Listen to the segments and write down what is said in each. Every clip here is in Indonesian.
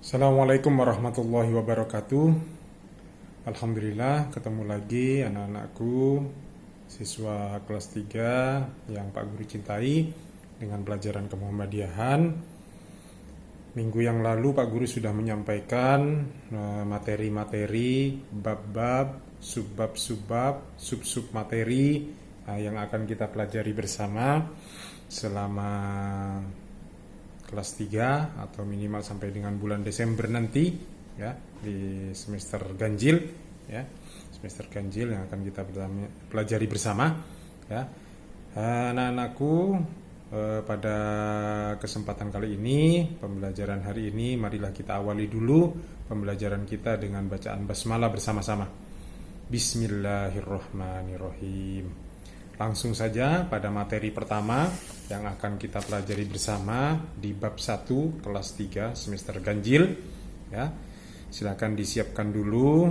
Assalamualaikum warahmatullahi wabarakatuh. Alhamdulillah ketemu lagi anak-anakku, siswa kelas 3 yang Pak Guru cintai dengan pelajaran kemuhammadiyahan. Minggu yang lalu Pak Guru sudah menyampaikan materi-materi, bab-bab, subbab-subbab, sub-sub materi yang akan kita pelajari bersama selama kelas 3 atau minimal sampai dengan bulan Desember nanti ya, di semester ganjil ya, semester ganjil yang akan kita pelajari bersama ya. Anak-anakku, pada kesempatan kali ini, pembelajaran hari ini, marilah kita awali dulu pembelajaran kita dengan bacaan basmalah bersama-sama. Bismillahirrahmanirrahim. Langsung saja pada materi pertama yang akan kita pelajari bersama di bab 1 kelas 3 semester ganjil ya. Silakan disiapkan dulu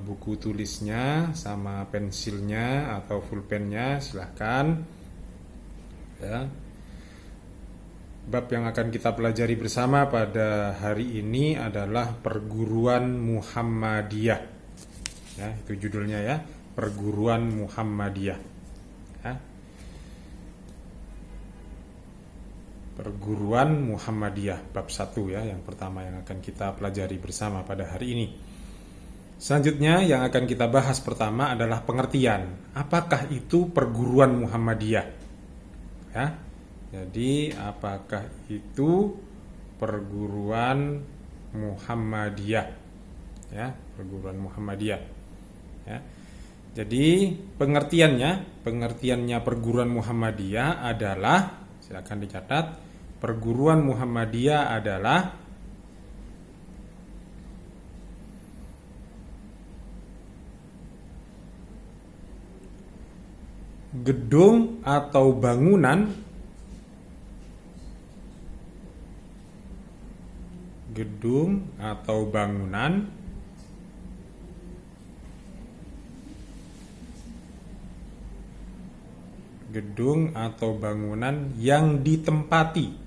buku tulisnya sama pensilnya atau pulpennya, silakan ya. Bab yang akan kita pelajari bersama pada hari ini adalah perguruan Muhammadiyah ya, itu judulnya ya, perguruan Muhammadiyah. Perguruan Muhammadiyah bab 1 ya, yang pertama yang akan kita pelajari bersama pada hari ini. Selanjutnya yang akan kita bahas pertama adalah pengertian. Apakah itu perguruan Muhammadiyah? Ya. Jadi apakah itu perguruan Muhammadiyah? Ya, perguruan Muhammadiyah. Ya. Jadi pengertiannya perguruan Muhammadiyah adalah, silakan dicatat, perguruan Muhammadiyah adalah gedung atau bangunan yang ditempati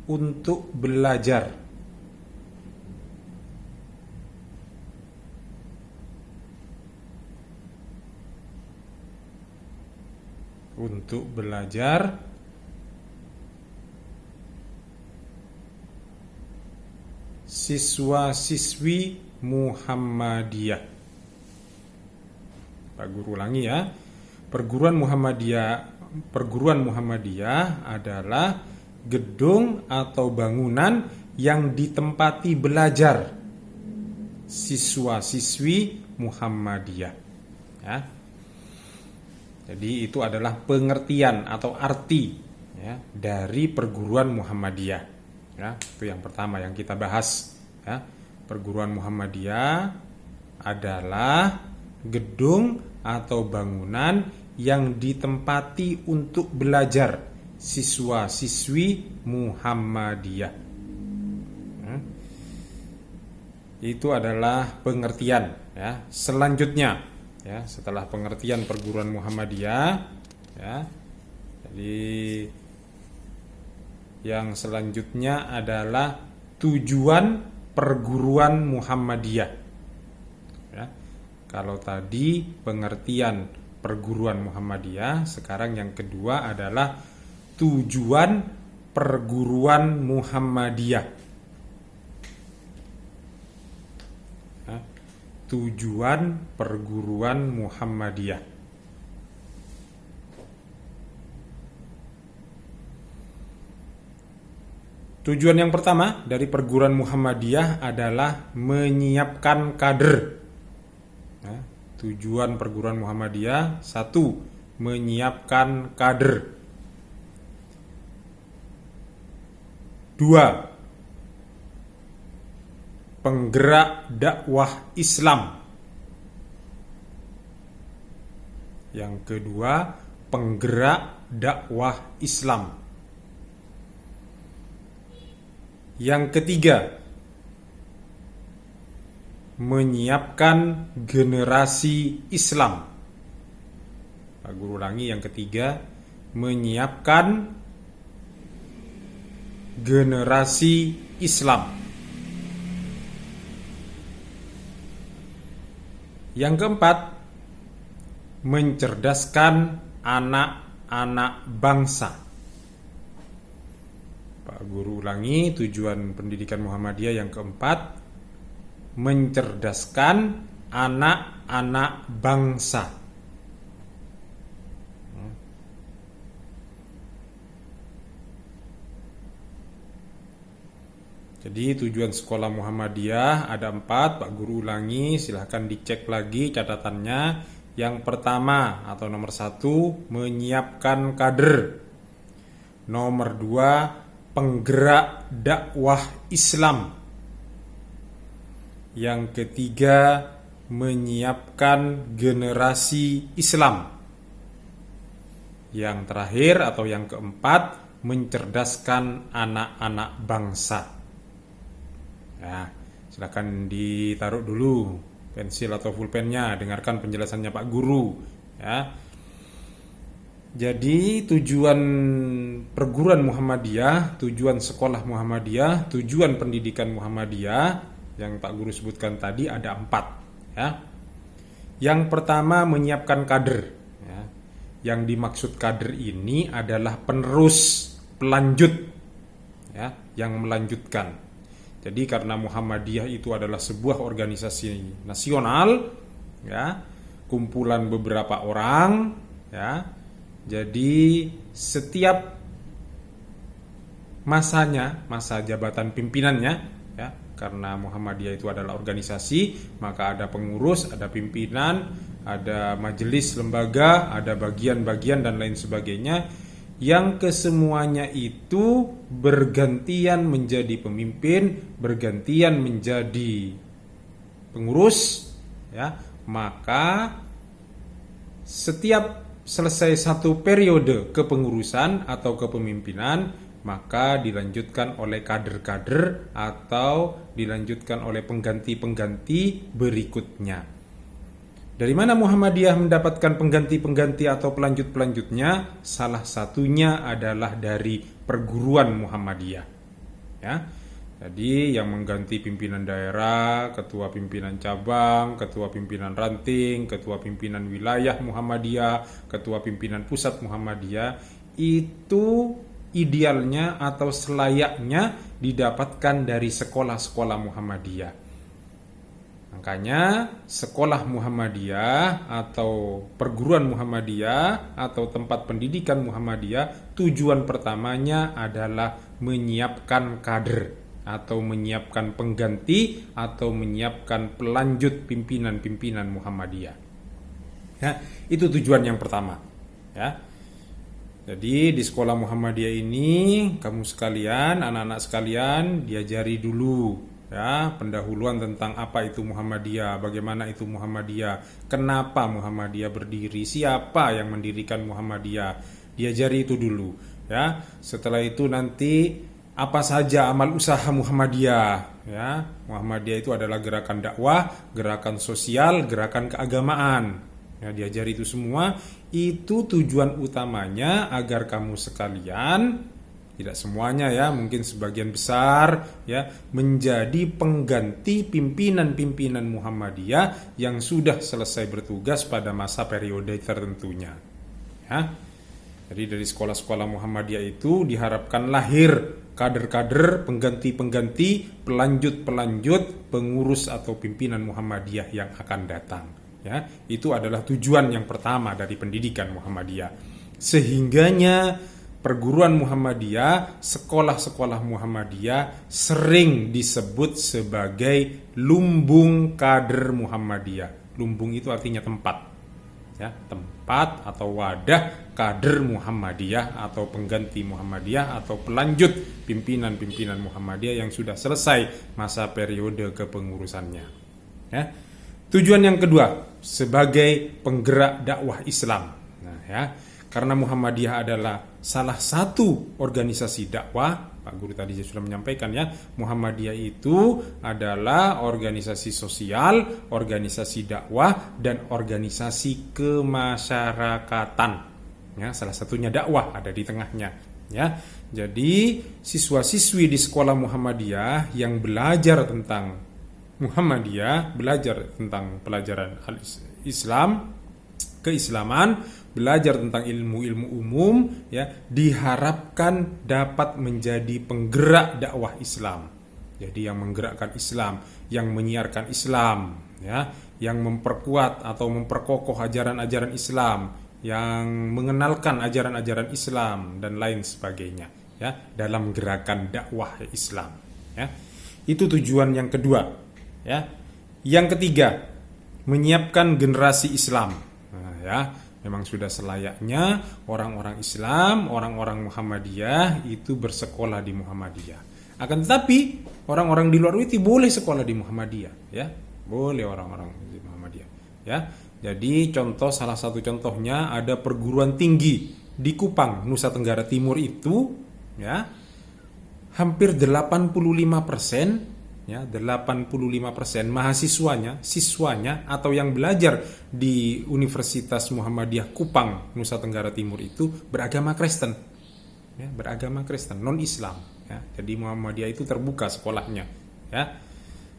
untuk belajar. Siswa-siswi Muhammadiyah. Pak Guru ulangi ya. Perguruan Muhammadiyah adalah gedung atau bangunan yang ditempati belajar siswa-siswi Muhammadiyah. Ya. Jadi itu adalah pengertian atau arti ya, dari perguruan Muhammadiyah. Ya, itu yang pertama yang kita bahas. Ya. Perguruan Muhammadiyah adalah gedung atau bangunan yang ditempati untuk belajar siswa-siswi Muhammadiyah. Itu adalah pengertian ya. Selanjutnya ya, setelah pengertian perguruan Muhammadiyah ya, jadi yang selanjutnya adalah tujuan perguruan Muhammadiyah ya. Kalau tadi pengertian perguruan Muhammadiyah, sekarang yang kedua adalah tujuan perguruan Muhammadiyah. Tujuan perguruan Muhammadiyah. Tujuan yang pertama dari perguruan Muhammadiyah adalah menyiapkan kader. Tujuan perguruan Muhammadiyah, 1. Menyiapkan kader. 2. Penggerak dakwah Islam. Yang kedua, penggerak dakwah Islam. Yang ketiga, menyiapkan generasi Islam. Pak Guru ulangi, yang ketiga, menyiapkan generasi Islam. Yang keempat, mencerdaskan anak-anak bangsa. Pak Guru ulangi, tujuan pendidikan Muhammadiyah yang keempat, mencerdaskan anak-anak bangsa. Jadi tujuan sekolah Muhammadiyah ada 4, Pak Guru ulangi, silahkan dicek lagi catatannya. Yang pertama atau nomor 1, menyiapkan kader. Nomor 2, penggerak dakwah Islam. Yang ketiga, menyiapkan generasi Islam. Yang terakhir atau yang keempat, mencerdaskan anak-anak bangsa. Ya, silakan ditaruh dulu pensil atau pulpennya, dengarkan penjelasannya Pak Guru. Ya. Jadi tujuan perguruan Muhammadiyah, tujuan sekolah Muhammadiyah, tujuan pendidikan Muhammadiyah yang Pak Guru sebutkan tadi ada 4. Ya. Yang pertama, menyiapkan kader. Ya. Yang dimaksud kader ini adalah penerus, pelanjut, ya, yang melanjutkan. Jadi karena Muhammadiyah itu adalah sebuah organisasi nasional, ya, kumpulan beberapa orang, ya. Jadi setiap masanya, masa jabatan pimpinannya, ya, karena Muhammadiyah itu adalah organisasi, maka ada pengurus, ada pimpinan, ada majelis lembaga, ada bagian-bagian dan lain sebagainya, yang kesemuanya itu bergantian menjadi pemimpin, bergantian menjadi pengurus, ya. Maka setiap selesai satu periode kepengurusan atau kepemimpinan, maka dilanjutkan oleh kader-kader atau dilanjutkan oleh pengganti-pengganti berikutnya. Dari mana Muhammadiyah mendapatkan pengganti-pengganti atau pelanjut-pelanjutnya? Salah satunya adalah dari perguruan Muhammadiyah. Ya. Jadi yang mengganti pimpinan daerah, ketua pimpinan cabang, ketua pimpinan ranting, ketua pimpinan wilayah Muhammadiyah, ketua pimpinan pusat Muhammadiyah, itu idealnya atau selayaknya didapatkan dari sekolah-sekolah Muhammadiyah. Makanya sekolah Muhammadiyah atau perguruan Muhammadiyah atau tempat pendidikan Muhammadiyah, tujuan pertamanya adalah menyiapkan kader atau menyiapkan pengganti atau menyiapkan pelanjut pimpinan-pimpinan Muhammadiyah. Ya, itu tujuan yang pertama. Ya. Jadi di sekolah Muhammadiyah ini kamu sekalian, anak-anak sekalian, diajari dulu, ya, pendahuluan tentang apa itu Muhammadiyah, bagaimana itu Muhammadiyah, kenapa Muhammadiyah berdiri, siapa yang mendirikan Muhammadiyah, diajari itu dulu, ya. Setelah itu nanti apa saja amal usaha Muhammadiyah, ya. Muhammadiyah itu adalah gerakan dakwah, gerakan sosial, gerakan keagamaan, ya, diajari itu semua. Itu tujuan utamanya agar kamu sekalian, tidak semuanya ya, mungkin sebagian besar ya, menjadi pengganti pimpinan-pimpinan Muhammadiyah yang sudah selesai bertugas pada masa periode tertentunya. Ya. Jadi dari sekolah-sekolah Muhammadiyah itu diharapkan lahir kader-kader, pengganti-pengganti, pelanjut-pelanjut, pengurus atau pimpinan Muhammadiyah yang akan datang. Ya, itu adalah tujuan yang pertama dari pendidikan Muhammadiyah. Sehingganya perguruan Muhammadiyah, sekolah-sekolah Muhammadiyah sering disebut sebagai lumbung kader Muhammadiyah. Lumbung itu artinya tempat, ya, tempat atau wadah kader Muhammadiyah atau pengganti Muhammadiyah atau pelanjut pimpinan-pimpinan Muhammadiyah yang sudah selesai masa periode kepengurusannya. Ya. Tujuan yang kedua, sebagai penggerak dakwah Islam. Nah, ya. Karena Muhammadiyah adalah salah satu organisasi dakwah, Pak Guru tadi sudah menyampaikan ya, Muhammadiyah itu adalah organisasi sosial, organisasi dakwah, dan organisasi kemasyarakatan. Ya, salah satunya dakwah ada di tengahnya. Ya, jadi siswa-siswi di sekolah Muhammadiyah yang belajar tentang Muhammadiyah, belajar tentang pelajaran Islam, keislaman, belajar tentang ilmu-ilmu umum, ya, diharapkan dapat menjadi penggerak dakwah Islam. Jadi yang menggerakkan Islam, yang menyiarkan Islam, ya, yang memperkuat atau memperkokoh ajaran-ajaran Islam, yang mengenalkan ajaran-ajaran Islam dan lain sebagainya, ya, dalam gerakan dakwah Islam, ya. Itu tujuan yang kedua, ya. Yang ketiga, menyiapkan generasi Islam. Nah, ya, memang sudah selayaknya orang-orang Islam, orang-orang Muhammadiyah itu bersekolah di Muhammadiyah. Akan tetapi orang-orang di luar itu boleh sekolah di Muhammadiyah, ya. Boleh orang-orang di Muhammadiyah, ya. Jadi salah satu contohnya ada perguruan tinggi di Kupang, Nusa Tenggara Timur itu, ya, hampir 85%, ya, 85% siswanya atau yang belajar di Universitas Muhammadiyah Kupang, Nusa Tenggara Timur itu beragama Kristen, ya, beragama Kristen, non Islam, ya. Jadi Muhammadiyah itu terbuka sekolahnya, ya.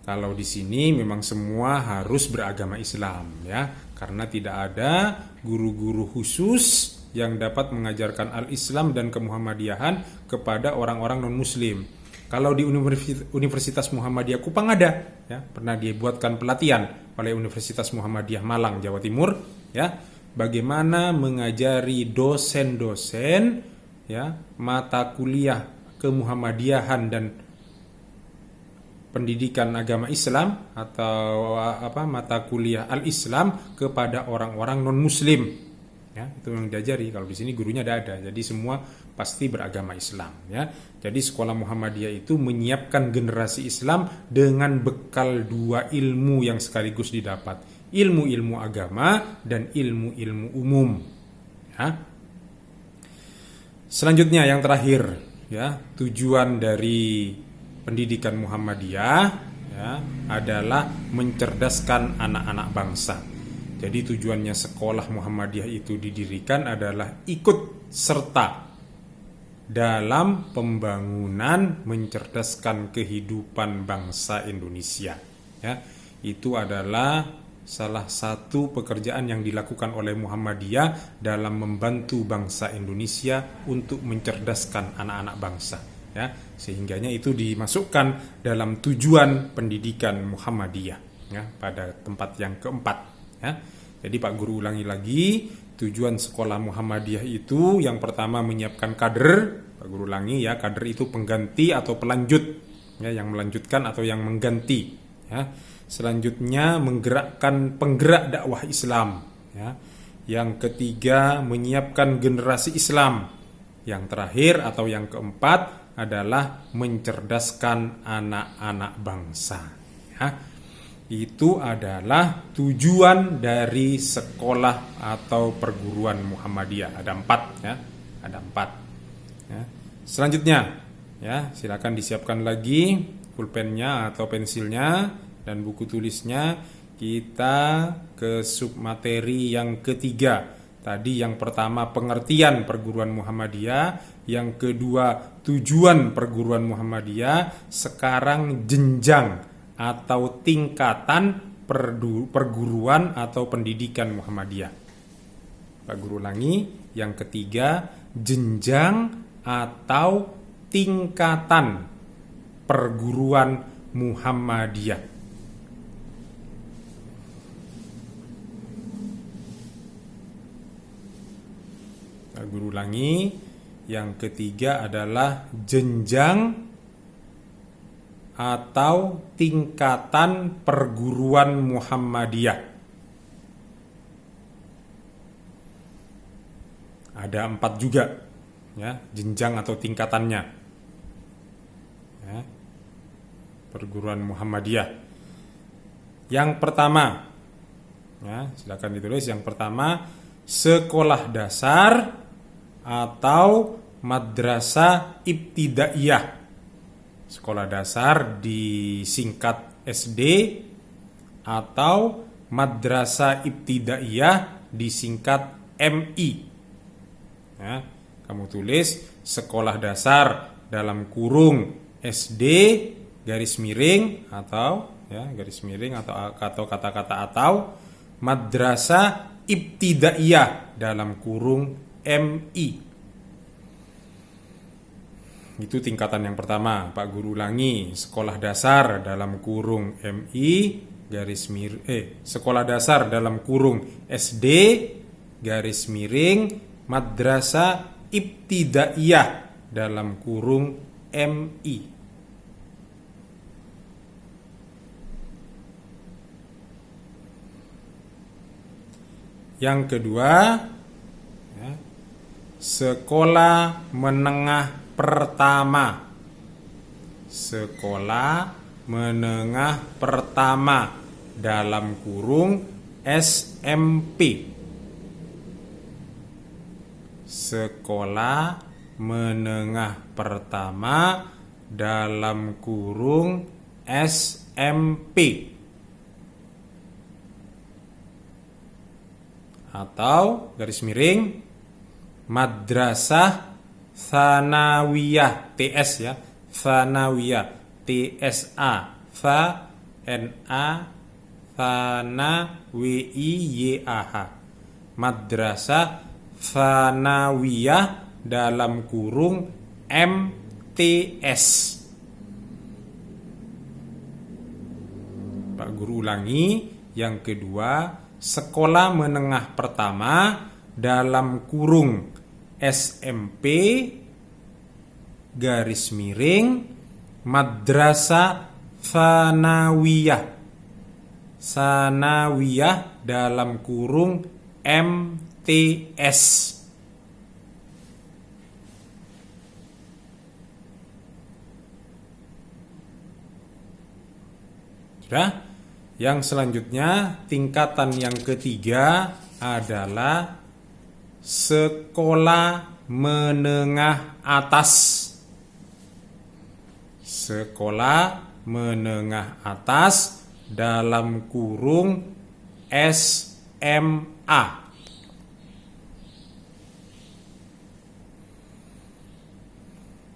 Kalau di sini memang semua harus beragama Islam, ya, karena tidak ada guru-guru khusus yang dapat mengajarkan al-Islam dan kemuhammadiyahan kepada orang-orang non-Muslim. Kalau di Universitas Muhammadiyah Kupang ada, ya, pernah dibuatkan pelatihan oleh Universitas Muhammadiyah Malang, Jawa Timur, ya, bagaimana mengajari dosen-dosen, ya, mata kuliah kemuhammadiyahan dan pendidikan agama Islam atau mata kuliah al-Islam kepada orang-orang non-Muslim, ya, itu yang diajari. Kalau di sini gurunya ada, jadi semua pasti beragama Islam, ya. Jadi sekolah Muhammadiyah itu menyiapkan generasi Islam dengan bekal dua ilmu yang sekaligus didapat, ilmu-ilmu agama dan ilmu-ilmu umum, ya. Selanjutnya yang terakhir, ya, tujuan dari pendidikan Muhammadiyah, ya, adalah mencerdaskan anak-anak bangsa. Jadi tujuannya sekolah Muhammadiyah itu didirikan adalah ikut serta dalam pembangunan mencerdaskan kehidupan bangsa Indonesia, ya. Itu adalah salah satu pekerjaan yang dilakukan oleh Muhammadiyah dalam membantu bangsa Indonesia untuk mencerdaskan anak-anak bangsa, ya, sehingganya itu dimasukkan dalam tujuan pendidikan Muhammadiyah, ya, pada tempat yang keempat, ya. Jadi Pak Guru ulangi lagi, tujuan sekolah Muhammadiyah itu yang pertama menyiapkan kader. Pak Guru ulangi, ya, kader itu pengganti atau pelanjut, ya, yang melanjutkan atau yang mengganti, ya. Selanjutnya menggerakkan penggerak dakwah Islam, ya. Yang ketiga menyiapkan generasi Islam. Yang terakhir atau yang keempat adalah mencerdaskan anak-anak bangsa, ya. Itu adalah tujuan dari sekolah atau perguruan Muhammadiyah. Ada 4, ya, ada 4, ya. Selanjutnya, ya, silakan disiapkan lagi pulpennya atau pensilnya dan buku tulisnya. Kita ke submateri yang ketiga. Tadi yang pertama pengertian perguruan Muhammadiyah, yang kedua tujuan perguruan Muhammadiyah, sekarang jenjang atau tingkatan perguruan atau pendidikan Muhammadiyah. Pak Guru ulangi, yang ketiga jenjang atau tingkatan perguruan Muhammadiyah. Pak Guru ulangi, yang ketiga adalah jenjang atau tingkatan perguruan Muhammadiyah. Ada 4 juga, ya, jenjang atau tingkatannya, ya, perguruan Muhammadiyah. Yang pertama, ya, silakan ditulis. Yang pertama, sekolah dasar atau madrasah ibtidaiyah. Sekolah dasar disingkat SD atau madrasah ibtidaiyah disingkat MI. Ya, kamu tulis sekolah dasar dalam kurung SD garis miring atau garis miring atau kata-kata atau madrasah ibtidaiyah dalam kurung MI. Itu tingkatan yang pertama. Pak Guru ulangi, sekolah dasar dalam kurung MI garis miring sekolah dasar dalam kurung SD garis miring madrasah ibtidaiyah dalam kurung MI. Yang kedua, sekolah menengah pertama. Sekolah menengah pertama dalam kurung SMP. Sekolah menengah pertama dalam kurung SMP. Atau garis miring madrasah tsanawiyah TS ya, tsanawiyah TSA TSA tsanawiyah madrasah tsanawiyah dalam kurung MTS. Pak Guru ulangi, yang kedua, sekolah menengah pertama dalam kurung SMP garis miring madrasah tsanawiyah. Tsanawiyah dalam kurung MTS. Sudah? Yang selanjutnya, tingkatan yang ketiga adalah sekolah menengah atas. Sekolah menengah atas dalam kurung SMA.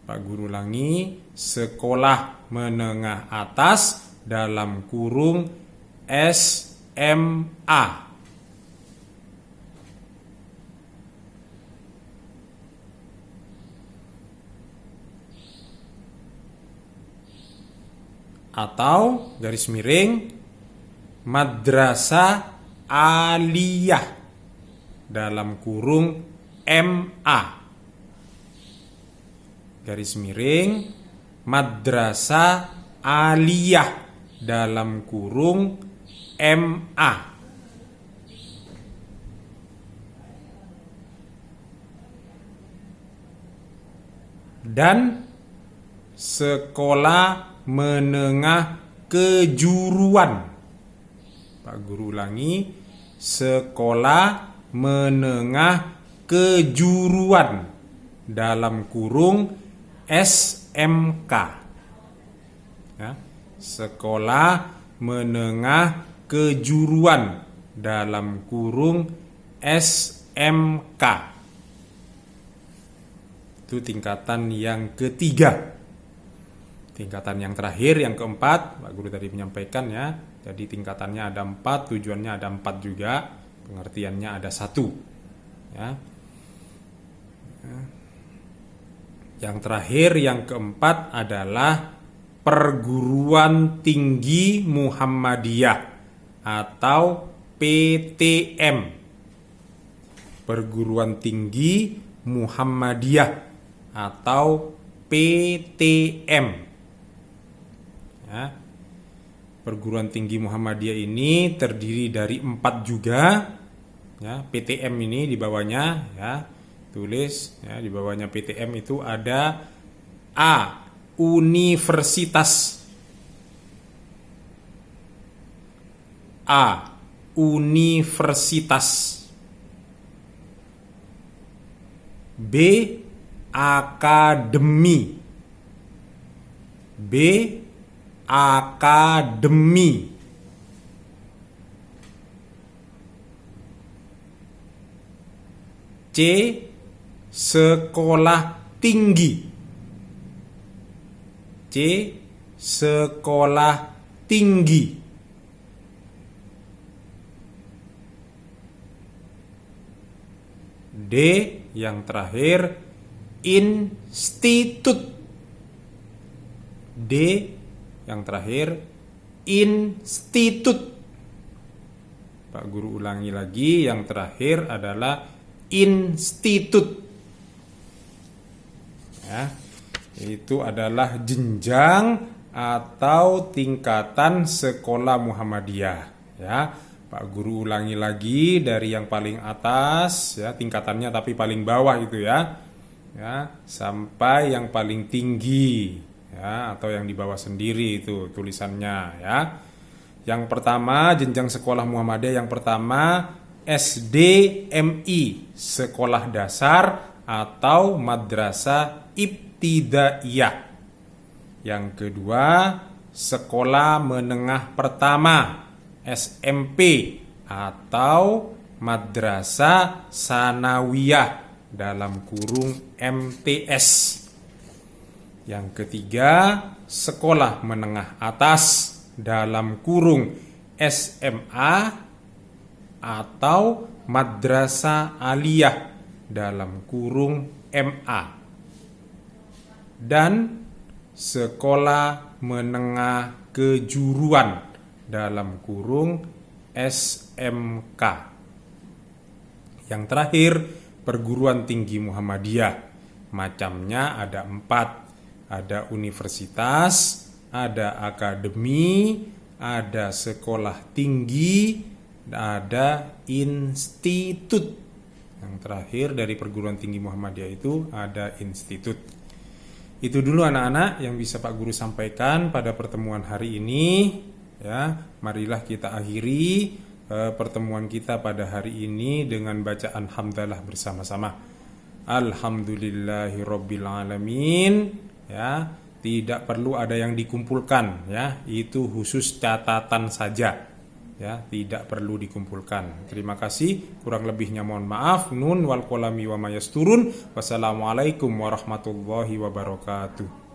Pak Guru ulangi, sekolah menengah atas dalam kurung SMA. Atau garis miring madrasah aliyah dalam kurung MA. Garis miring madrasah aliyah dalam kurung MA. Dan sekolah menengah kejuruan. Pak Guru ulangi, sekolah menengah kejuruan dalam kurung SMK. Ya, sekolah menengah kejuruan dalam kurung SMK. Itu tingkatan yang ketiga. Tingkatan yang terakhir, yang keempat, Pak Guru tadi menyampaikan ya. Jadi tingkatannya ada 4, tujuannya ada 4 juga, pengertiannya ada 1. Ya. Yang terakhir, yang keempat adalah Perguruan Tinggi Muhammadiyah atau PTM. Perguruan Tinggi Muhammadiyah atau PTM. Ya. Perguruan Tinggi Muhammadiyah ini terdiri dari 4 juga. Ya, PTM ini di bawahnya ya. Tulis ya, di bawahnya PTM itu ada A. Universitas. A. Universitas. B. Akademi. B. Akademi. C. Sekolah tinggi. C. Sekolah tinggi. D. Yang terakhir, institut. D. Yang terakhir, institut. Pak Guru ulangi lagi, yang terakhir adalah institut. Ya, itu adalah jenjang atau tingkatan sekolah Muhammadiyah. Ya, Pak Guru ulangi lagi dari yang paling atas, ya tingkatannya tapi paling bawah itu ya, sampai yang paling tinggi, ya atau yang di bawah sendiri itu tulisannya ya. Yang pertama jenjang sekolah Muhammadiyah yang pertama SDMI, sekolah dasar atau madrasah ibtidaiyah. Yang kedua sekolah menengah pertama SMP atau madrasah sanawiyah dalam kurung MTS. Yang ketiga sekolah menengah atas dalam kurung SMA atau madrasah aliyah dalam kurung MA. Dan sekolah menengah kejuruan dalam kurung SMK. Yang terakhir perguruan tinggi Muhammadiyah. Macamnya ada 4. Ada universitas, ada akademi, ada sekolah tinggi, ada institut. Yang terakhir dari perguruan tinggi Muhammadiyah itu ada institut. Itu dulu anak-anak yang bisa Pak Guru sampaikan pada pertemuan hari ini. Ya, marilah kita akhiri pertemuan kita pada hari ini dengan bacaan hamdalah bersama-sama. Alhamdulillahirabbil alamin. Ya, tidak perlu ada yang dikumpulkan ya, itu khusus catatan saja. Ya, tidak perlu dikumpulkan. Terima kasih, kurang lebihnya mohon maaf. Nun wal qalami wa mayasturun. Wassalamualaikum warahmatullahi wabarakatuh.